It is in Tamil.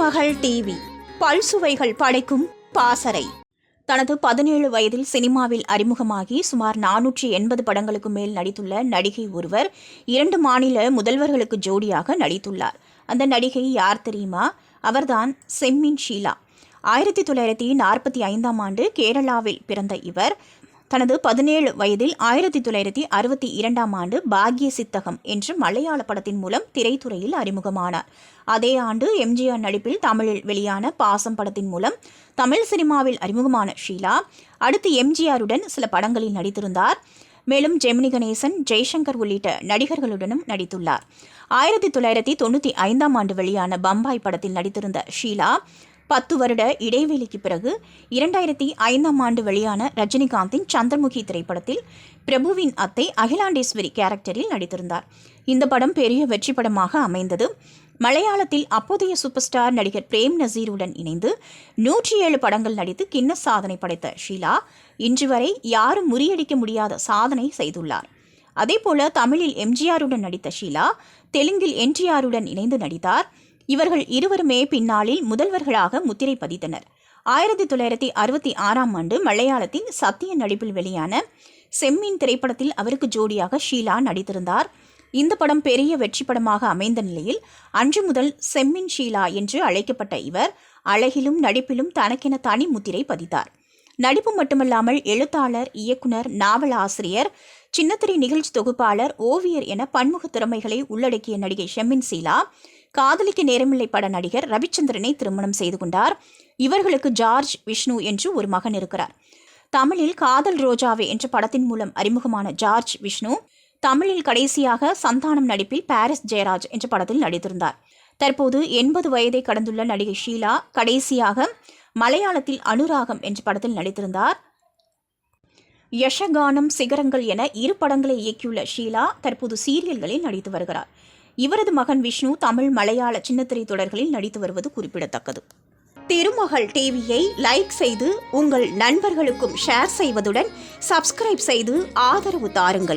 திருமகள் டிவி பல்சுவைகள் படைக்கும் பாசறை. தனது 17 வயதில் சினிமாவில் அறிமுகமாகி சுமார் 480 படங்களுக்கு மேல் நடித்துள்ள நடிகை ஒருவர் 2 மாநில முதல்வர்களுக்கு ஜோடியாக நடித்துள்ளார். அந்த நடிகை யார் தெரியுமா? அவர்தான் செம்மீன் ஷீலா. 1945ஆம் ஆண்டு கேரளாவில் பிறந்த இவர் தனது 17 வயதில் 1962ஆம் ஆண்டு பாக்ய சித்தகம் என்ற மலையாள படத்தின் மூலம் திரைத்துறையில் அறிமுகமானார். அதே ஆண்டு எம்ஜிஆர் நடிப்பில் தமிழில் வெளியான பாசம் படத்தின் மூலம் தமிழ் சினிமாவில் அறிமுகமான ஷீலா அடுத்து எம்ஜிஆருடன் சில படங்களில் நடித்திருந்தார். மேலும் ஜெமினி கணேசன், ஜெய்சங்கர் உள்ளிட்ட நடிகர்களுடனும் நடித்துள்ளார். 1995ஆம் ஆண்டு வெளியான பம்பாய் படத்தில் நடித்திருந்த ஷீலா 10 வருட இடைவெளிக்கு பிறகு 2005ஆம் ஆண்டு வெளியான ரஜினிகாந்தின் சந்திரமுகி திரைப்படத்தில் பிரபுவின் அத்தை அகிலாண்டேஸ்வரி கேரக்டரில் நடித்திருந்தார். இந்த படம் பெரிய வெற்றி படமாக அமைந்தது. மலையாளத்தில் அப்போதைய சூப்பர் ஸ்டார் நடிகர் பிரேம் நசீருடன் இணைந்து 107 படங்கள் நடித்து கின்னஸ் சாதனை படைத்த ஷீலா இன்று வரை யாரும் முறியடிக்க முடியாத சாதனை செய்துள்ளார். அதேபோல தமிழில் எம்ஜிஆருடன் நடித்த ஷீலா தெலுங்கில் என்டிஆருடன் இணைந்து நடித்தார். இவர்கள் இருவருமே பின்னாளில் முதல்வர்களாக முத்திரை பதித்தனர். 1966ஆம் ஆண்டு மலையாளத்தின் சத்திய நடிப்பில் வெளியான செம்மீன் திரைப்படத்தில் அவருக்கு ஜோடியாக ஷீலா நடித்திருந்தார். இந்த படம் பெரிய வெற்றி படமாக அமைந்த நிலையில் அன்று முதல் செம்மீன் ஷீலா என்று அழைக்கப்பட்ட இவர் அழகிலும் நடிப்பிலும் தனக்கென தனி முத்திரை பதித்தார். நடிப்பு மட்டுமல்லாமல் எழுத்தாளர், இயக்குனர், நாவல் ஆசிரியர், சின்னத்திரை நிகழ்ச்சி தொகுப்பாளர், ஓவியர் என பன்முக திறமைகளை உள்ளடக்கிய நடிகை செம்மீன் ஷீலா காதலிக்க நேரமில்லை பட நடிகர் ரவிச்சந்திரனை திருமணம் செய்து கொண்டார். இவர்களுக்கு ஜார்ஜ் விஷ்ணு என்று ஒரு மகன் இருக்கிறார். தமிழில் காதல் ரோஜாவே என்ற படத்தின் மூலம் அறிமுகமான ஜார்ஜ் விஷ்ணு தமிழில் கடைசியாக சந்தானம் நடிப்பில் பாரிஸ் ஜெயராஜ் என்ற படத்தில் நடித்திருந்தார். தற்போது 80 வயதை கடந்துள்ள நடிகை ஷீலா கடைசியாக மலையாளத்தில் அனுராகம் என்ற படத்தில் நடித்திருந்தார். யஷகானம், சிகரங்கள் என 2 படங்களை இயக்கியுள்ள ஷீலா தற்போது சீரியல்களில் நடித்து வருகிறார். இவரது மகன் விஷ்ணு தமிழ், மலையாள சின்னத்திரை தொடர்களில் நடித்து வருவது குறிப்பிடத்தக்கது. திருமகள் டிவியை லைக் செய்து உங்கள் நண்பர்களுக்கும் ஷேர் செய்வதுடன் சப்ஸ்கிரைப் செய்து ஆதரவு தாருங்கள்.